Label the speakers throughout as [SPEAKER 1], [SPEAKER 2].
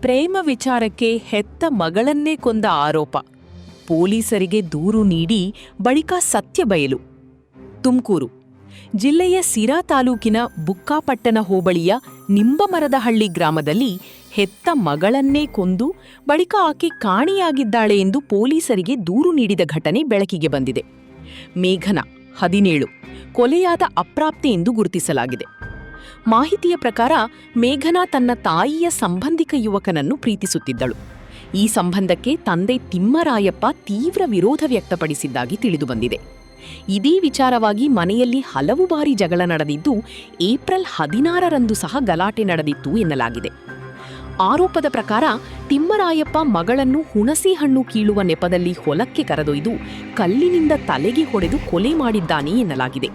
[SPEAKER 1] ಪ್ರೇಮ ವಿಚಾರಕ್ಕೆ ಹೆತ್ತ ಮಗಳನ್ನೇ ಕೊಂದ ಆರೋಪ. ಪೊಲೀಸರಿಗೆ ದೂರು ನೀಡಿ ಬಳಿಕ ಸತ್ಯ ಬಯಲು. ತುಮಕೂರು ಜಿಲ್ಲೆಯ ಸಿರಾ ತಾಲೂಕಿನ ಬುಕ್ಕಾಪಟ್ಟಣ ಹೋಬಳಿಯ ನಿಂಬಮರದಹಳ್ಳಿ ಗ್ರಾಮದಲ್ಲಿ ಹೆತ್ತ ಮಗಳನ್ನೇ ಕೊಂದು ಬಳಿಕ ಆಕೆ ಕಾಣೆಯಾಗಿದ್ದಾಳೆ ಎಂದು ಪೊಲೀಸರಿಗೆ ದೂರು ನೀಡಿದ ಘಟನೆ ಬೆಳಕಿಗೆ ಬಂದಿದೆ. ಮೇಘನಾ 17 ಕೊಲೆಯಾದ ಅಪ್ರಾಪ್ತೆ ಎಂದು ಗುರುತಿಸಲಾಗಿದೆ. ಮಾಹಿತಿಯ ಪ್ರಕಾರ ಮೇಘನಾ ತನ್ನ ತಾಯಿಯ ಸಂಬಂಧಿಕ ಯುವಕನನ್ನು ಪ್ರೀತಿಸುತ್ತಿದ್ದಳು. ಈ ಸಂಬಂಧಕ್ಕೆ ತಂದೆ ತಿಮ್ಮರಾಯಪ್ಪ ತೀವ್ರ ವಿರೋಧ ವ್ಯಕ್ತಪಡಿಸಿದ್ದಾಗಿ ತಿಳಿದುಬಂದಿದೆ. ಇದೇ ವಿಚಾರವಾಗಿ ಮನೆಯಲ್ಲಿ ಹಲವು ಬಾರಿ ಜಗಳ ನಡೆದಿದ್ದು ಏಪ್ರಿಲ್ 16ರಂದು ಸಹ ಗಲಾಟೆ ನಡೆದಿತ್ತು ಎನ್ನಲಾಗಿದೆ. ಆರೋಪದ ಪ್ರಕಾರ ತಿಮ್ಮರಾಯಪ್ಪ ಮಗಳನ್ನು ಹುಣಸೆ ಹಣ್ಣು ಕೀಳುವ ನೆಪದಲ್ಲಿ ಹೊಲಕ್ಕೆ ಕರೆದೊಯ್ದು ಕಲ್ಲಿನಿಂದ ತಲೆಗೆ ಹೊಡೆದು ಕೊಲೆ ಮಾಡಿದ್ದಾನೆ ಎನ್ನಲಾಗಿದೆ.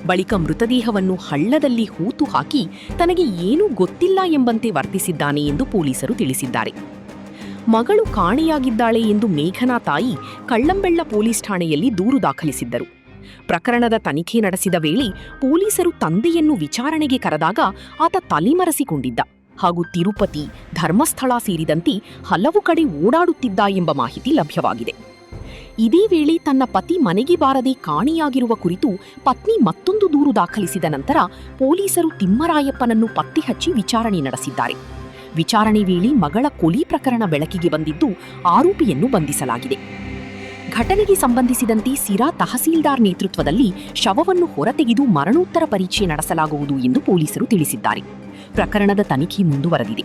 [SPEAKER 1] ಬಳಿಕ ಮೃತದೇಹವನ್ನು ಹಳ್ಳದಲ್ಲಿ ಹೂತು ಹಾಕಿ ತನಗೆ ಏನೂ ಗೊತ್ತಿಲ್ಲ ಎಂಬಂತೆ ವರ್ತಿಸಿದ್ದಾನೆ ಎಂದು ಪೊಲೀಸರು ತಿಳಿಸಿದ್ದಾರೆ. ಮಗಳು ಕಾಣೆಯಾಗಿದ್ದಾಳೆ ಎಂದು ಮೇಘನಾ ತಾಯಿ ಕಳ್ಳಂಬೆಳ್ಳ ಪೊಲೀಸ್ ಠಾಣೆಯಲ್ಲಿ ದೂರು ದಾಖಲಿಸಿದ್ದರು. ಪ್ರಕರಣದ ತನಿಖೆ ನಡೆಸಿದ ವೇಳೆ ಪೊಲೀಸರು ತಂದೆಯನ್ನು ವಿಚಾರಣೆಗೆ ಕರೆದಾಗ ಆತ ತಲೆಮರೆಸಿಕೊಂಡಿದ್ದ ಹಾಗೂ ತಿರುಪತಿ, ಧರ್ಮಸ್ಥಳ ಸೇರಿದಂತೆ ಹಲವು ಕಡೆ ಓಡಾಡುತ್ತಿದ್ದ ಎಂಬ ಮಾಹಿತಿ ಲಭ್ಯವಾಗಿದೆ. ಇದೇ ವೇಳೆ ತನ್ನ ಪತಿ ಮನೆಗೆ ಬಾರದೆ ಕಾಣೆಯಾಗಿರುವ ಕುರಿತು ಪತ್ನಿ ಮತ್ತೊಂದು ದೂರು ದಾಖಲಿಸಿದ ನಂತರ ಪೊಲೀಸರು ತಿಮ್ಮರಾಯಪ್ಪನನ್ನು ಪತ್ತೆ ಹಚ್ಚಿ ವಿಚಾರಣೆ ನಡೆಸಿದ್ದಾರೆ. ವಿಚಾರಣೆ ವೇಳೆ ಮಗಳ ಕೊಲೆ ಪ್ರಕರಣ ಬೆಳಕಿಗೆ ಬಂದಿದ್ದು ಆರೋಪಿಯನ್ನು ಬಂಧಿಸಲಾಗಿದೆ. ಘಟನೆಗೆ ಸಂಬಂಧಿಸಿದಂತೆ ಸಿರಾ ತಹಸೀಲ್ದಾರ್ ನೇತೃತ್ವದಲ್ಲಿ ಶವವನ್ನು ಹೊರತೆಗೆದು ಮರಣೋತ್ತರ ಪರೀಕ್ಷೆ ನಡೆಸಲಾಗುವುದು ಎಂದು ಪೊಲೀಸರು ತಿಳಿಸಿದ್ದಾರೆ. ಪ್ರಕರಣದ ತನಿಖೆ ಮುಂದುವರೆದಿದೆ.